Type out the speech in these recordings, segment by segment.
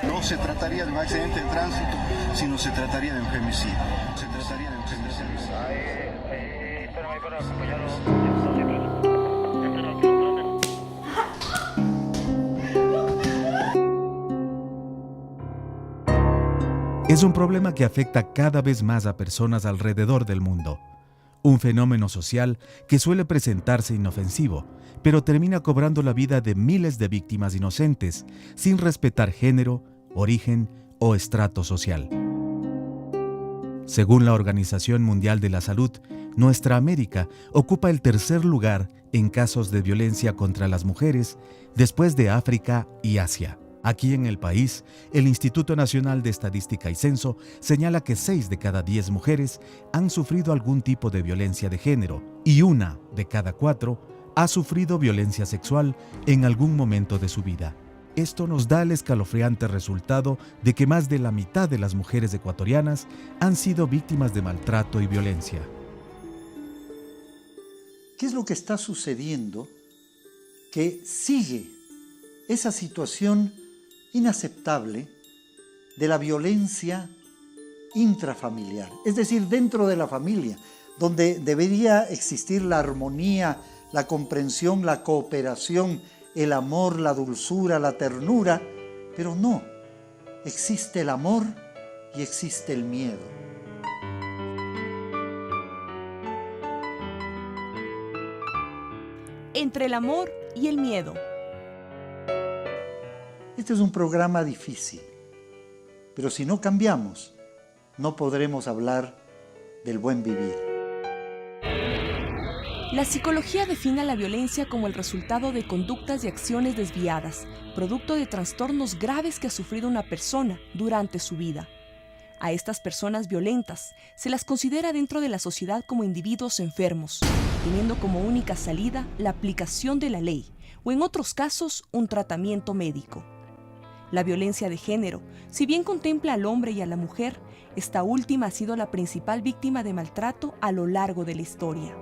No se trataría de un accidente de tránsito, sino se trataría de un femicidio. Espérame para acompañarlo. Es un problema que afecta cada vez más a personas alrededor del mundo. Un fenómeno social que suele presentarse inofensivo, pero termina cobrando la vida de miles de víctimas inocentes, sin respetar género, origen o estrato social. Según la Organización Mundial de la Salud, nuestra América ocupa el tercer lugar en casos de violencia contra las mujeres, después de África y Asia. Aquí en el país, el Instituto Nacional de Estadística y Censo señala que 6 de cada 10 mujeres han sufrido algún tipo de violencia de género y 1 de cada 4 ha sufrido violencia sexual en algún momento de su vida. Esto nos da el escalofriante resultado de que más de la mitad de las mujeres ecuatorianas han sido víctimas de maltrato y violencia. ¿Qué es lo que está sucediendo que sigue esa situación inaceptable de la violencia intrafamiliar? Es decir, dentro de la familia, donde debería existir la armonía, la comprensión, la cooperación, el amor, la dulzura, la ternura, pero no, existe el amor y existe el miedo. Entre el amor y el miedo. Este es un programa difícil, pero si no cambiamos, no podremos hablar del buen vivir. La psicología define la violencia como el resultado de conductas y acciones desviadas, producto de trastornos graves que ha sufrido una persona durante su vida. A estas personas violentas se las considera dentro de la sociedad como individuos enfermos, teniendo como única salida la aplicación de la ley o en otros casos un tratamiento médico. La violencia de género, si bien contempla al hombre y a la mujer, esta última ha sido la principal víctima de maltrato a lo largo de la historia.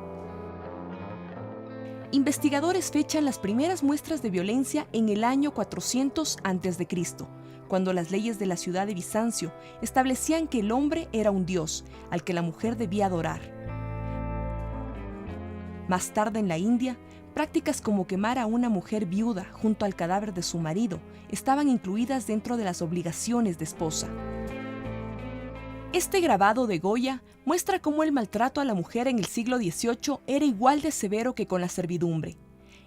Investigadores fechan las primeras muestras de violencia en el año 400 a.C., cuando las leyes de la ciudad de Bizancio establecían que el hombre era un dios al que la mujer debía adorar. Más tarde en la India, prácticas como quemar a una mujer viuda junto al cadáver de su marido estaban incluidas dentro de las obligaciones de esposa. Este grabado de Goya muestra cómo el maltrato a la mujer en el siglo XVIII era igual de severo que con la servidumbre.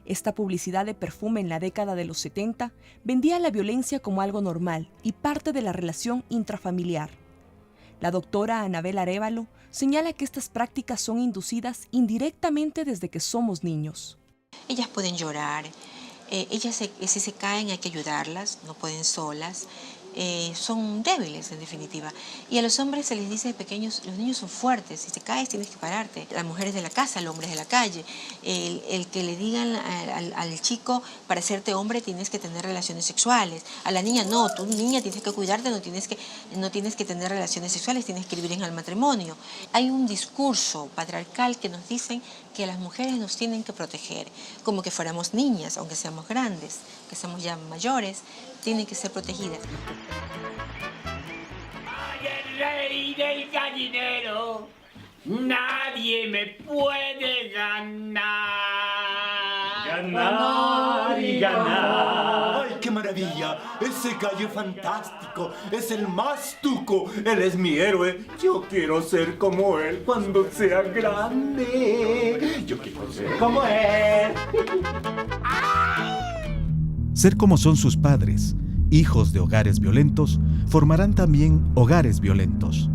Esta publicidad de perfume en la década de los 70 vendía la violencia como algo normal y parte de la relación intrafamiliar. La doctora Anabel Arévalo señala que estas prácticas son inducidas indirectamente desde que somos niños. Ellas pueden llorar, si se caen hay que ayudarlas, no pueden solas. Son débiles en definitiva, y a los hombres se les dice de pequeños: los niños son fuertes, si te caes tienes que pararte. Las mujeres de la casa, los hombres de la calle, el que le digan al chico: para hacerte hombre tienes que tener relaciones sexuales, a la niña no, tú niña tienes que cuidarte, no tienes que tener relaciones sexuales, tienes que vivir en el matrimonio. Hay un discurso patriarcal que nos dicen que las mujeres nos tienen que proteger, como que fuéramos niñas, aunque seamos grandes, que seamos ya mayores, tienen que ser protegidas. ¡Ay, el rey del gallinero! ¡Nadie me puede ganar! ¡Ganar y ganar! ¡Ay, qué maravilla! Ese gallo es fantástico, es el más tuco, él es mi héroe. Yo quiero ser como él cuando sea grande. Yo quiero ser como él. Ser como son sus padres, hijos de hogares violentos, formarán también hogares violentos.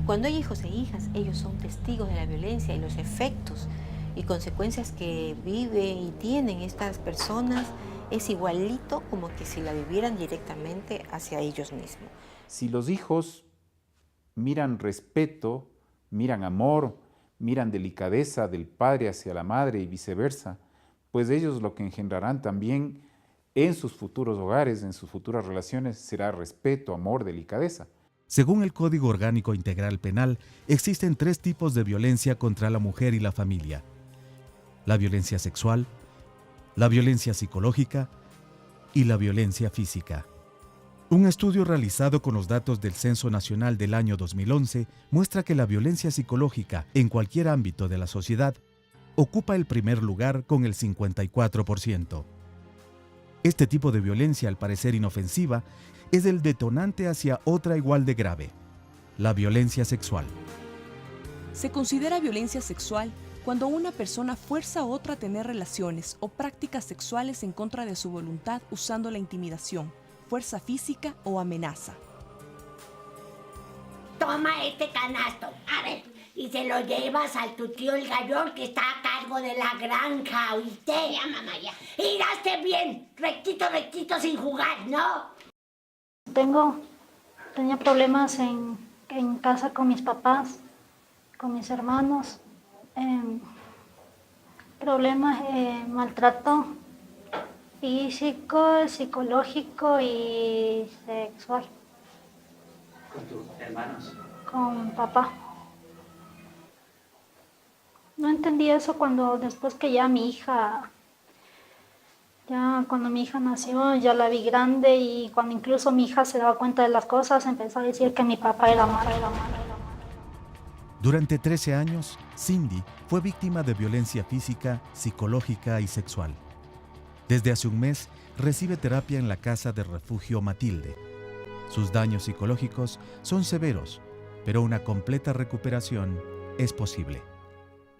Cuando hay hijos e hijas, ellos son testigos de la violencia y los efectos y consecuencias que viven y tienen estas personas es igualito como que si la vivieran directamente hacia ellos mismos. Si los hijos miran respeto, miran amor, miran delicadeza del padre hacia la madre y viceversa, pues ellos lo que engendrarán también en sus futuros hogares, en sus futuras relaciones, será respeto, amor, delicadeza. Según el Código Orgánico Integral Penal, existen 3 tipos de violencia contra la mujer y la familia: la violencia sexual, la violencia psicológica y la violencia física. Un estudio realizado con los datos del Censo Nacional del año 2011 muestra que la violencia psicológica en cualquier ámbito de la sociedad ocupa el primer lugar con el 54%. Este tipo de violencia, al parecer inofensiva, es el detonante hacia otra igual de grave, la violencia sexual. Se considera violencia sexual cuando una persona fuerza a otra a tener relaciones o prácticas sexuales en contra de su voluntad usando la intimidación, fuerza física o amenaza. Toma este canasto, a ver, y se lo llevas a tu tío el Gallón que está a cargo de la granja, ¿oíste? Ya, mamá, ya. Y daste bien, rectito, rectito, sin jugar, ¿no? Tenía problemas en casa con mis papás, con mis hermanos, problemas, maltrato físico, psicológico y sexual. ¿Con tus hermanos? Con papá. No entendí eso después que cuando mi hija nació, ya la vi grande y cuando incluso mi hija se daba cuenta de las cosas, empezó a decir que mi papá era malo. Durante 13 años, Cindy fue víctima de violencia física, psicológica y sexual. Desde hace un mes, recibe terapia en la casa de refugio Matilde. Sus daños psicológicos son severos, pero una completa recuperación es posible.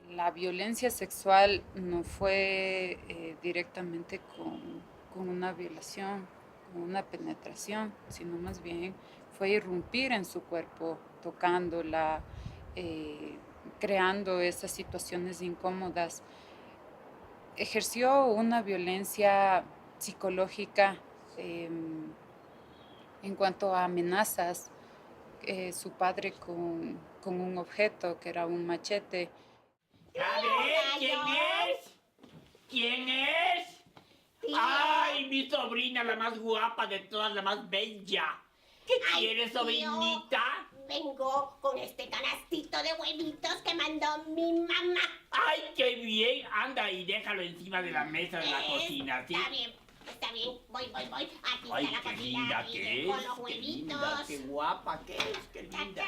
La violencia sexual no fue directamente con una violación, con una penetración, sino más bien fue irrumpir en su cuerpo, tocándola, creando esas situaciones incómodas. Ejerció una violencia psicológica en cuanto a amenazas. Su padre con un objeto que era un machete. A ver, ¿quién es? ¿Quién es? ¡Ay, mi sobrina, la más guapa de todas, la más bella! ¿Qué quieres, sobrinita? Vengo con este canastito de huevitos que mandó mi mamá. ¡Ay, qué bien! Anda y déjalo encima de la mesa de la cocina, ¿sí? Está bien. Voy. Aquí ¡Ay, está la qué cocina. linda que es! Con los ¡Qué huevitos. linda, qué guapa que es! ¡Qué linda!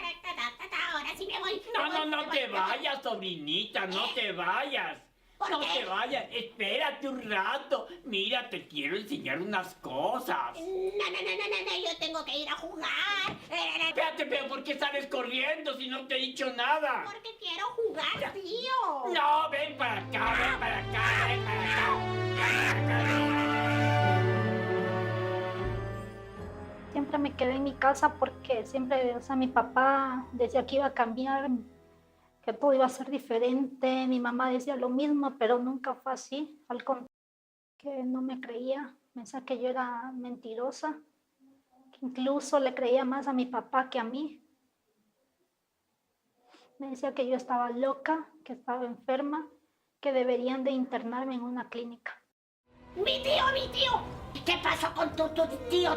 Ahora sí me voy. No te vayas, sobrinita, no te vayas. No te vayas, espérate un rato. Mira, te quiero enseñar unas cosas. No, yo tengo que ir a jugar. Espérate, pero ¿por qué sales corriendo si no te he dicho nada? Porque quiero jugar, tío. No, ven para acá, ven para acá. Siempre me quedé en mi casa porque siempre, mi papá decía que iba a cambiar, que todo iba a ser diferente. Mi mamá decía lo mismo, pero nunca fue así. Al contrario, que no me creía, pensaba que yo era mentirosa, que incluso le creía más a mi papá que a mí. Me decía que yo estaba loca, que estaba enferma, que deberían de internarme en una clínica. ¡Mi tío! ¿Qué pasó con tu tío?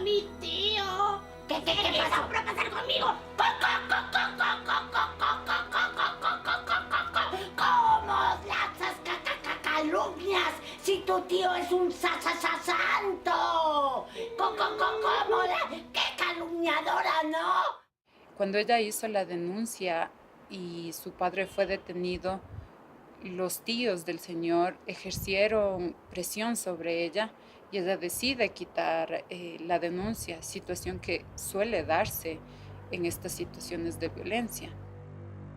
Mi tío. ¿Qué pasó? ¿Qué va a pasar conmigo? ¿Cómo lanzas calumnias si tu tío es un santo? ¡Qué calumniadora, ¿no? Cuando ella hizo la denuncia y su padre fue detenido, los tíos del señor ejercieron presión sobre ella y ella decide quitar la denuncia, situación que suele darse en estas situaciones de violencia.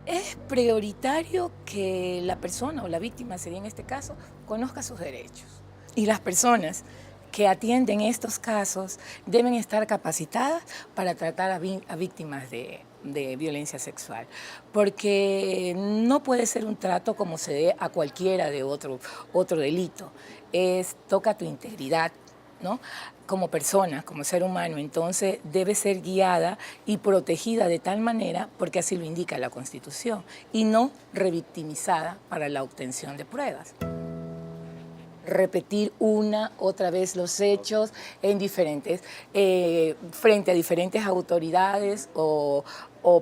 Es prioritario que la persona o la víctima, sería en este caso, conozca sus derechos. Y las personas que atienden estos casos deben estar capacitadas para tratar a víctimas de violencia sexual, porque no puede ser un trato como se dé a cualquiera de otro delito. Toca tu integridad, ¿no? Como persona, como ser humano, entonces debe ser guiada y protegida de tal manera, porque así lo indica la Constitución, y no revictimizada para la obtención de pruebas. Repetir otra vez los hechos frente a diferentes autoridades o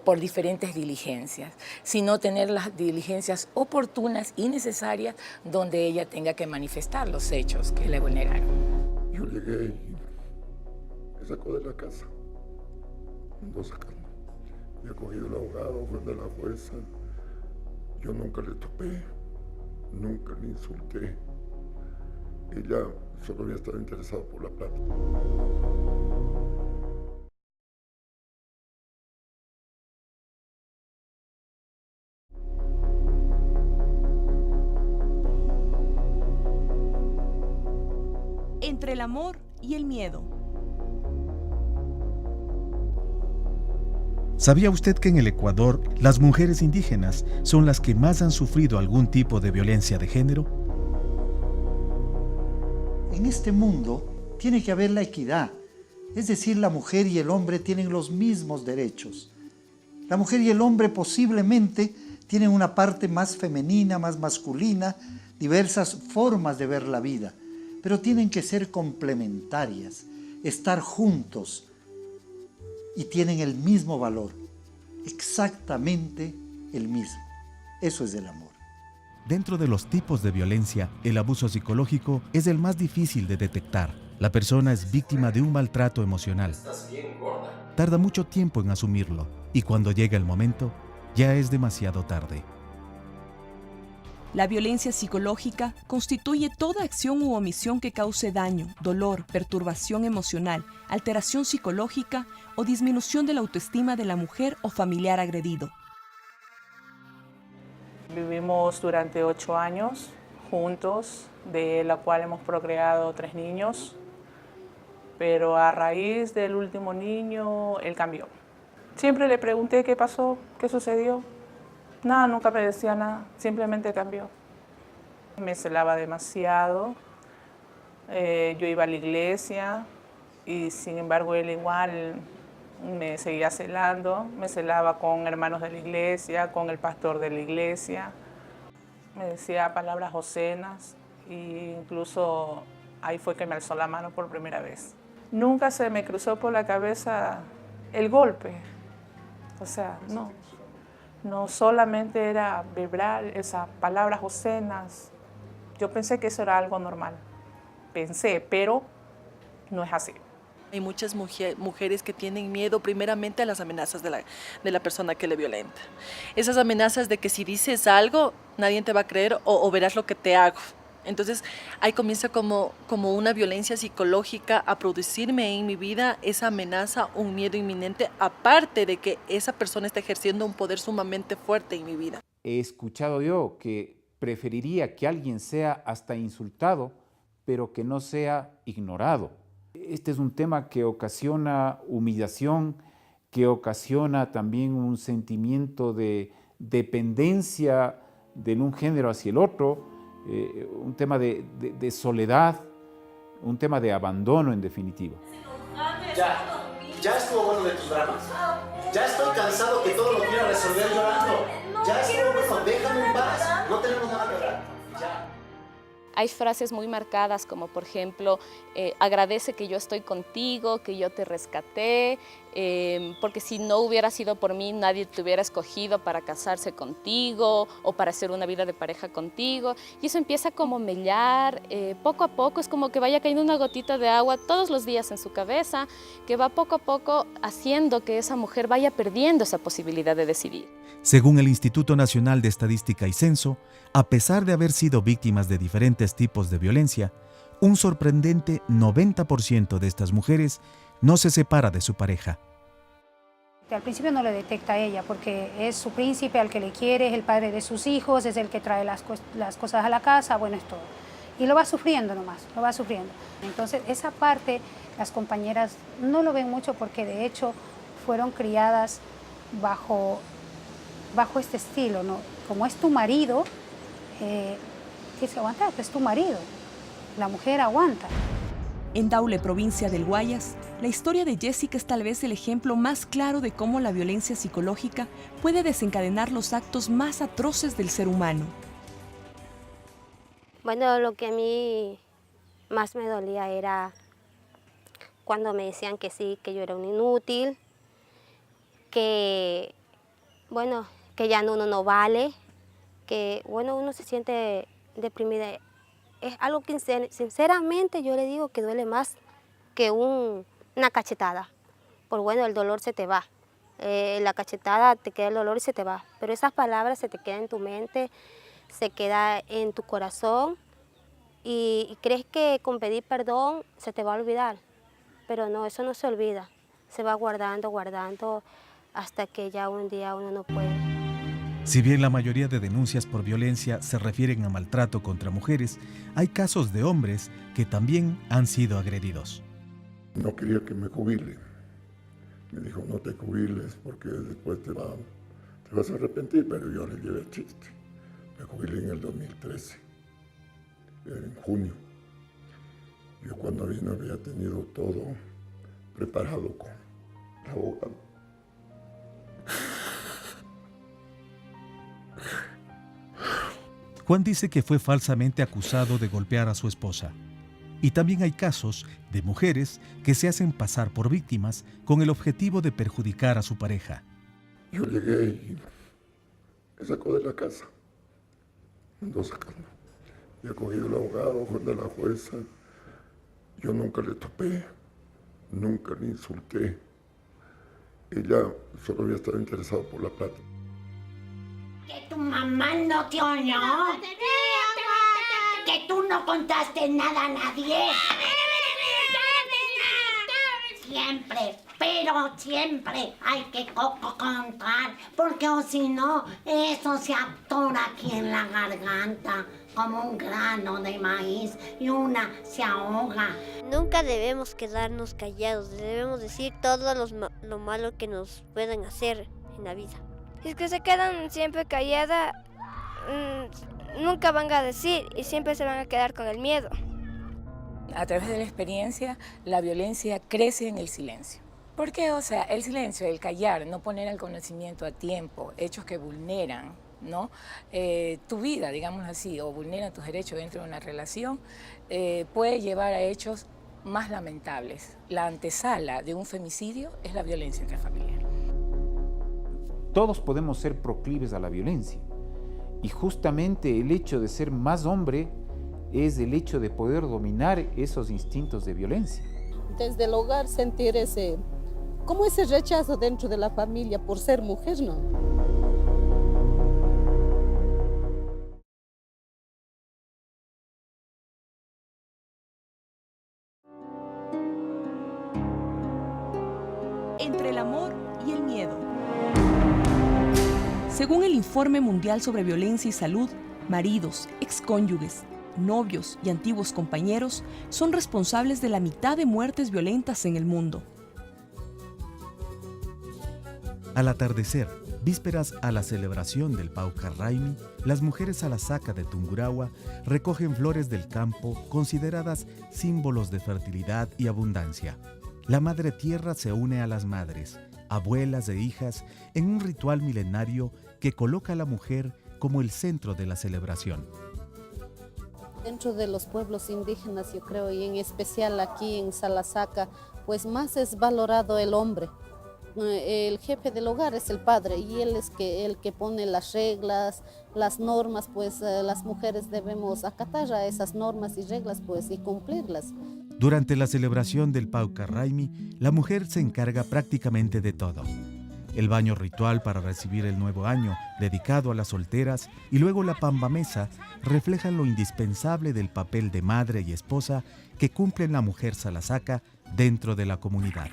por diferentes diligencias, sino tener las diligencias oportunas y necesarias donde ella tenga que manifestar los hechos que le vulneraron. Yo llegué y me sacó de la casa. Ando sacando. Me ha cogido el abogado, fue de la jueza. Yo nunca le topé, nunca le insulté. Ella solo había estado interesada por la plata. Entre el amor y el miedo. ¿Sabía usted que en el Ecuador las mujeres indígenas son las que más han sufrido algún tipo de violencia de género? En este mundo tiene que haber la equidad, es decir, la mujer y el hombre tienen los mismos derechos. La mujer y el hombre posiblemente tienen una parte más femenina, más masculina, diversas formas de ver la vida, pero tienen que ser complementarias, estar juntos y tienen el mismo valor, exactamente el mismo. Eso es el amor. Dentro de los tipos de violencia, el abuso psicológico es el más difícil de detectar. La persona es víctima de un maltrato emocional. Tarda mucho tiempo en asumirlo y cuando llega el momento, ya es demasiado tarde. La violencia psicológica constituye toda acción u omisión que cause daño, dolor, perturbación emocional, alteración psicológica o disminución de la autoestima de la mujer o familiar agredido. Vivimos durante 8 años juntos, de la cual hemos procreado 3 niños, pero a raíz del último niño, él cambió. Siempre le pregunté qué pasó, qué sucedió. Nada, nunca me decía nada, simplemente cambió. Me celaba demasiado, yo iba a la iglesia y sin embargo él igual me seguía celando, me celaba con hermanos de la iglesia, con el pastor de la iglesia. Me decía palabras obscenas e incluso ahí fue que me alzó la mano por primera vez. Nunca se me cruzó por la cabeza el golpe, o sea, no solamente era verbal, esas palabras obscenas. Yo pensé que eso era algo normal, pero no es así. Hay muchas mujeres que tienen miedo primeramente a las amenazas de la persona que le violenta. Esas amenazas de que si dices algo, nadie te va a creer o verás lo que te hago. Entonces ahí comienza como una violencia psicológica a producirme en mi vida esa amenaza, un miedo inminente, aparte de que esa persona está ejerciendo un poder sumamente fuerte en mi vida. He escuchado yo que preferiría que alguien sea hasta insultado, pero que no sea ignorado. Este es un tema que ocasiona humillación, que ocasiona también un sentimiento de dependencia de un género hacia el otro, un tema de soledad, un tema de abandono en definitiva. Ya estuvo bueno de tus dramas. Ya estoy cansado que todo lo quiera resolver llorando. Ya estuvo bueno, déjame en paz. No tenemos nada que hablar. Ya. Hay frases muy marcadas como por ejemplo, agradece que yo estoy contigo, que yo te rescaté, porque si no hubiera sido por mí nadie te hubiera escogido para casarse contigo o para hacer una vida de pareja contigo. Y eso empieza como mellar, poco a poco es como que vaya cayendo una gotita de agua todos los días en su cabeza, que va poco a poco haciendo que esa mujer vaya perdiendo esa posibilidad de decidir. Según el Instituto Nacional de Estadística y Censo, a pesar de haber sido víctimas de diferentes tipos de violencia, un sorprendente 90% de estas mujeres no se separa de su pareja. Al principio no le detecta a ella porque es su príncipe al que le quiere, es el padre de sus hijos, es el que trae las cosas a la casa, bueno, es todo. Y lo va sufriendo nomás, lo va sufriendo. Entonces esa parte las compañeras no lo ven mucho porque de hecho fueron criadas bajo este estilo, ¿no? Como es tu marido, tienes que aguantar, es tu marido. La mujer aguanta. En Daule, provincia del Guayas, la historia de Jessica es tal vez el ejemplo más claro de cómo la violencia psicológica puede desencadenar los actos más atroces del ser humano. Bueno, lo que a mí más me dolía era cuando me decían que sí, que yo era un inútil, que, bueno, que ya uno no vale, que, bueno, uno se siente deprimida es algo que sinceramente yo le digo que duele más que una cachetada. Por bueno, el dolor se te va. La cachetada te queda el dolor y se te va. Pero esas palabras se te quedan en tu mente, se queda en tu corazón y crees que con pedir perdón se te va a olvidar. Pero no, eso no se olvida. Se va guardando, guardando hasta que ya un día uno no puede. Si bien la mayoría de denuncias por violencia se refieren a maltrato contra mujeres, hay casos de hombres que también han sido agredidos. No quería que me jubile. Me dijo, no te jubiles porque después te vas a arrepentir, pero yo le llevé chiste. Me jubilé en el 2013, en junio. Yo cuando vine había tenido todo preparado con el abogado. Juan dice que fue falsamente acusado de golpear a su esposa. Y también hay casos de mujeres que se hacen pasar por víctimas con el objetivo de perjudicar a su pareja. Yo llegué y me sacó de la casa. Me andó sacando. Y ha cogido el abogado, fue de la jueza. Yo nunca le topé, nunca le insulté. Ella solo había estado interesada por la plata. Que tu mamá no te oyó. Que tú no contaste nada a nadie. Siempre, pero siempre hay que contar, porque o si no, eso se atora aquí en la garganta como un grano de maíz y una se ahoga. Nunca debemos quedarnos callados, debemos decir todo lo malo que nos pueden hacer en la vida. Si es que se quedan siempre calladas, nunca van a decir y siempre se van a quedar con el miedo. A través de la experiencia, la violencia crece en el silencio. ¿Por qué? O sea, el silencio, el callar, no poner al conocimiento a tiempo, hechos que vulneran, ¿no? Tu vida, digamos así, o vulneran tus derechos dentro de una relación, puede llevar a hechos más lamentables. La antesala de un femicidio es la violencia intrafamiliar. Todos podemos ser proclives a la violencia y justamente el hecho de ser más hombre es el hecho de poder dominar esos instintos de violencia. Desde el hogar sentir ese rechazo dentro de la familia por ser mujer, ¿no? Entre el amor y el miedo. Según el Informe Mundial sobre Violencia y Salud, maridos, excónyuges, novios y antiguos compañeros son responsables de la mitad de muertes violentas en el mundo. Al atardecer, vísperas a la celebración del Paucar Raimi, las mujeres Salasaka de Tungurahua recogen flores del campo consideradas símbolos de fertilidad y abundancia. La Madre Tierra se une a las madres, abuelas e hijas en un ritual milenario que coloca a la mujer como el centro de la celebración. Dentro de los pueblos indígenas, yo creo, y en especial aquí en Salasaka, pues más es valorado el hombre. El jefe del hogar es el padre y él es el que pone las reglas, las normas, pues las mujeres debemos acatar a esas normas y reglas pues y cumplirlas. Durante la celebración del Paucar Raimi, la mujer se encarga prácticamente de todo. El baño ritual para recibir el nuevo año, dedicado a las solteras, y luego la pambamesa, reflejan lo indispensable del papel de madre y esposa que cumple la mujer Salasaka dentro de la comunidad.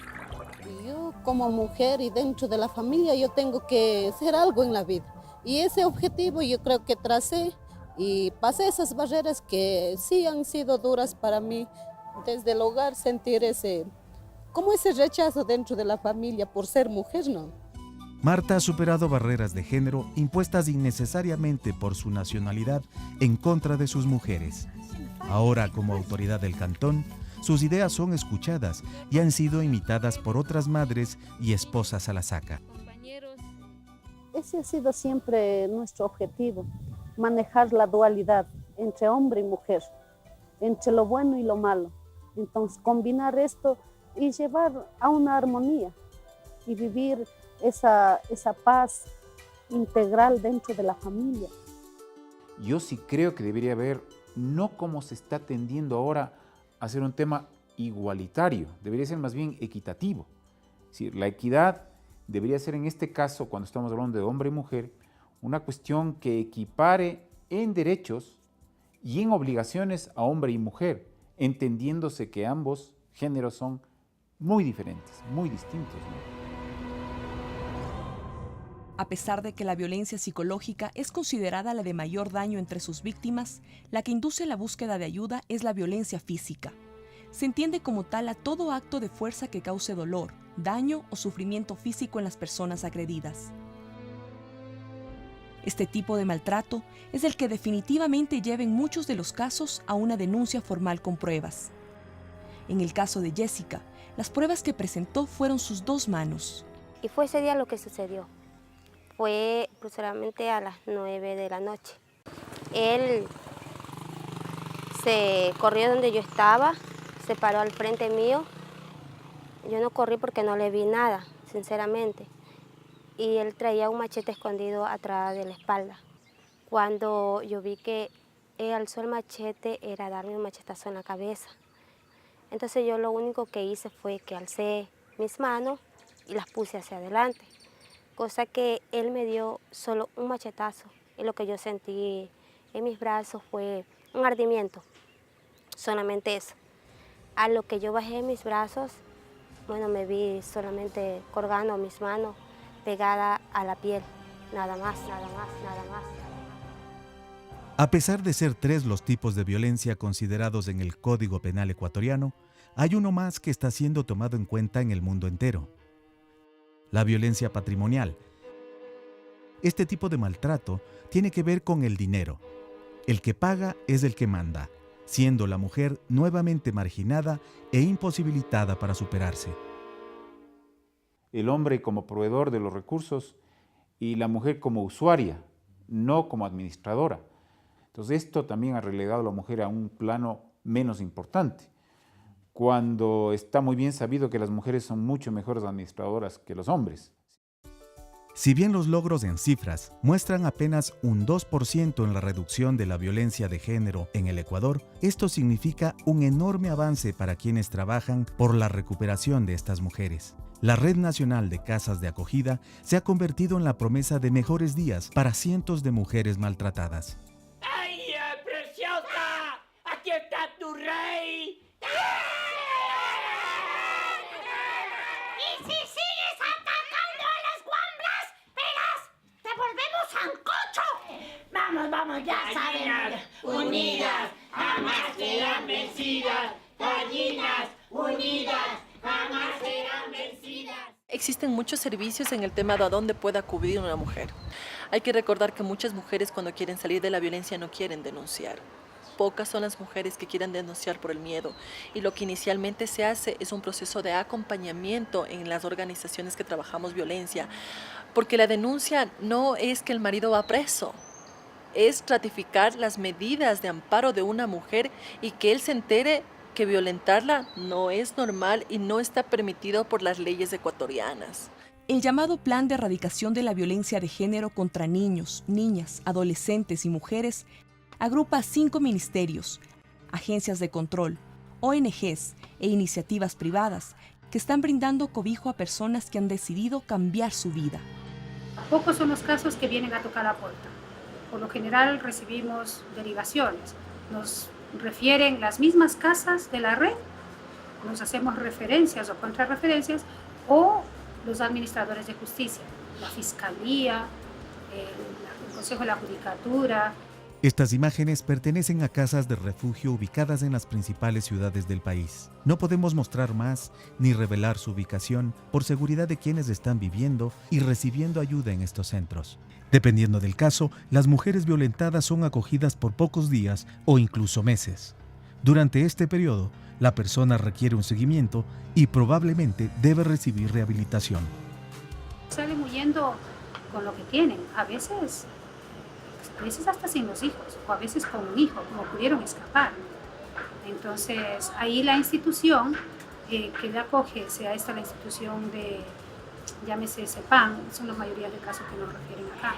Yo como mujer y dentro de la familia yo tengo que ser algo en la vida. Y ese objetivo yo creo que tracé y pasé esas barreras que sí han sido duras para mí. Desde el hogar sentir ese rechazo dentro de la familia por ser mujer, ¿no? Marta ha superado barreras de género impuestas innecesariamente por su nacionalidad en contra de sus mujeres. Ahora, como autoridad del cantón, sus ideas son escuchadas y han sido imitadas por otras madres y esposas Salasaka. Ese ha sido siempre nuestro objetivo, manejar la dualidad entre hombre y mujer, entre lo bueno y lo malo. Entonces, combinar esto y llevar a una armonía y vivir esa paz integral dentro de la familia. Yo sí creo que debería haber no como se está tendiendo ahora a ser un tema igualitario, debería ser más bien equitativo. Es decir, la equidad debería ser en este caso, cuando estamos hablando de hombre y mujer, una cuestión que equipare en derechos y en obligaciones a hombre y mujer, entendiéndose que ambos géneros son muy diferentes, muy distintos, ¿no? A pesar de que la violencia psicológica es considerada la de mayor daño entre sus víctimas, la que induce la búsqueda de ayuda es la violencia física. Se entiende como tal a todo acto de fuerza que cause dolor, daño o sufrimiento físico en las personas agredidas. Este tipo de maltrato es el que definitivamente lleva en muchos de los casos a una denuncia formal con pruebas. En el caso de Jessica, las pruebas que presentó fueron sus 2 manos. Y fue ese día lo que sucedió. Fue aproximadamente a las 9 de la noche. Él se corrió donde yo estaba, se paró al frente mío. Yo no corrí porque no le vi nada, sinceramente. Y él traía un machete escondido atrás de la espalda. Cuando yo vi que él alzó el machete, era darme un machetazo en la cabeza. Entonces yo lo único que hice fue que alcé mis manos y las puse hacia adelante. Cosa que él me dio solo un machetazo. Y lo que yo sentí en mis brazos fue un ardimiento, solamente eso. A lo que yo bajé mis brazos, bueno, me vi solamente colgando mis manos pegadas a la piel, nada más, nada más, nada más. A pesar de ser 3 los tipos de violencia considerados en el Código Penal ecuatoriano, hay uno más que está siendo tomado en cuenta en el mundo entero: la violencia patrimonial. Este tipo de maltrato tiene que ver con el dinero. El que paga es el que manda, siendo la mujer nuevamente marginada e imposibilitada para superarse. El hombre como proveedor de los recursos y la mujer como usuaria, no como administradora. Entonces esto también ha relegado a la mujer a un plano menos importante, cuando está muy bien sabido que las mujeres son mucho mejores administradoras que los hombres. Si bien los logros en cifras muestran apenas un 2% en la reducción de la violencia de género en el Ecuador, esto significa un enorme avance para quienes trabajan por la recuperación de estas mujeres. La Red Nacional de Casas de Acogida se ha convertido en la promesa de mejores días para cientos de mujeres maltratadas. ¡Ay, preciosa! ¡Aquí está tu rey! Y si sigues atacando a las guambras, verás, te volvemos sancocho. Vamos, vamos, ya Gallinas sabemos. unidas jamás serán vencidas. Gallinas unidas jamás serán vencidas. Existen muchos servicios en el tema de a dónde puede acudir una mujer. Hay que recordar que muchas mujeres cuando quieren salir de la violencia no quieren denunciar. Pocas son las mujeres que quieren denunciar por el miedo, y lo que inicialmente se hace es un proceso de acompañamiento en las organizaciones que trabajamos violencia, porque la denuncia no es que el marido va preso, es ratificar las medidas de amparo de una mujer y que él se entere que violentarla no es normal y no está permitido por las leyes ecuatorianas. El llamado Plan de Erradicación de la Violencia de Género contra niños, niñas, adolescentes y mujeres agrupa 5 ministerios, agencias de control, ONGs e iniciativas privadas que están brindando cobijo a personas que han decidido cambiar su vida. Pocos son los casos que vienen a tocar la puerta. Por lo general recibimos derivaciones. Nos refieren las mismas casas de la red, nos hacemos referencias o contrarreferencias, o los administradores de justicia, la Fiscalía, el Consejo de la Judicatura. Estas imágenes pertenecen a casas de refugio ubicadas en las principales ciudades del país. No podemos mostrar más ni revelar su ubicación por seguridad de quienes están viviendo y recibiendo ayuda en estos centros. Dependiendo del caso, las mujeres violentadas son acogidas por pocos días o incluso meses. Durante este periodo, la persona requiere un seguimiento y probablemente debe recibir rehabilitación. Salen huyendo con lo que tienen, a veces hasta sin los hijos, o a veces con un hijo, como pudieron escapar. Entonces, ahí la institución que le acoge, sea esta la institución de, llámese CEPAM, son la mayoría de casos que nos refieren acá.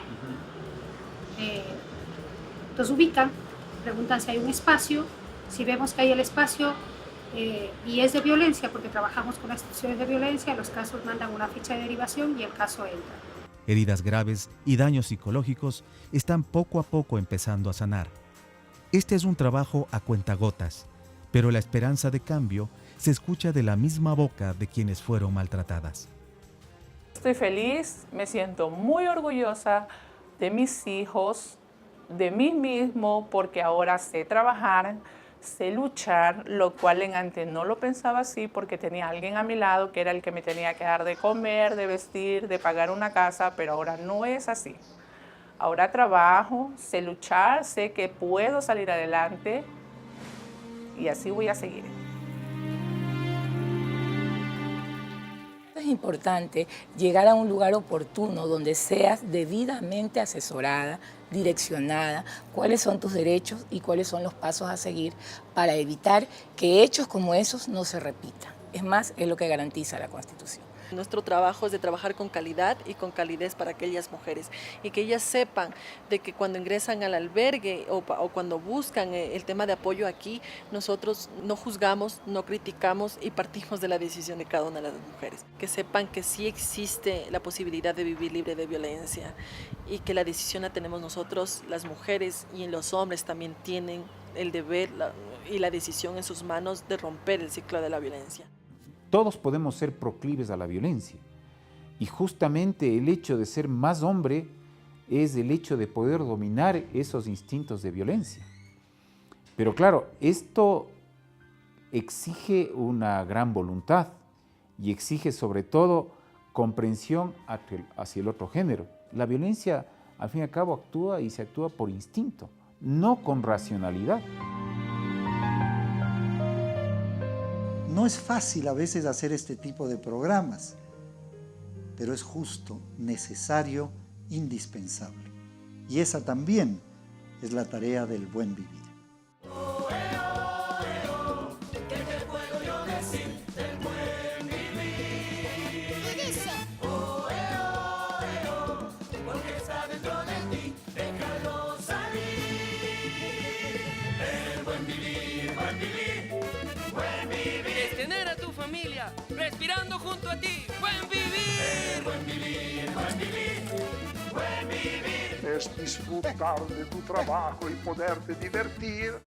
Los ubican preguntan si hay un espacio, si vemos que hay el espacio y es de violencia, porque trabajamos con las situaciones de violencia, los casos mandan una ficha de derivación y el caso entra. Heridas graves y daños psicológicos están poco a poco empezando a sanar. Este es un trabajo a cuentagotas, pero la esperanza de cambio se escucha de la misma boca de quienes fueron maltratadas. Estoy feliz, me siento muy orgullosa de mis hijos, de mí mismo, porque ahora sé trabajar, sé luchar, lo cual en antes no lo pensaba así porque tenía alguien a mi lado que era el que me tenía que dar de comer, de vestir, de pagar una casa, pero ahora no es así. Ahora trabajo, sé luchar, sé que puedo salir adelante y así voy a seguir. Es importante llegar a un lugar oportuno donde seas debidamente asesorada, direccionada, cuáles son tus derechos y cuáles son los pasos a seguir para evitar que hechos como esos no se repitan. Es más, es lo que garantiza la Constitución. Nuestro trabajo es de trabajar con calidad y con calidez para aquellas mujeres y que ellas sepan de que cuando ingresan al albergue o cuando buscan el tema de apoyo aquí, nosotros no juzgamos, no criticamos y partimos de la decisión de cada una de las mujeres. Que sepan que sí existe la posibilidad de vivir libre de violencia y que la decisión la tenemos nosotros, las mujeres, y los hombres también tienen el deber y la decisión en sus manos de romper el ciclo de la violencia. Todos podemos ser proclives a la violencia y justamente el hecho de ser más hombre es el hecho de poder dominar esos instintos de violencia. Pero claro, esto exige una gran voluntad y exige sobre todo comprensión hacia el otro género. La violencia al fin y al cabo actúa y se actúa por instinto, no con racionalidad. No es fácil a veces hacer este tipo de programas, pero es justo, necesario, indispensable. Y esa también es la tarea del buen vivir. Respirando junto a ti, buen vivir. Buen vivir, buen vivir, buen vivir. Es disfrutar de tu trabajo y poderte divertir.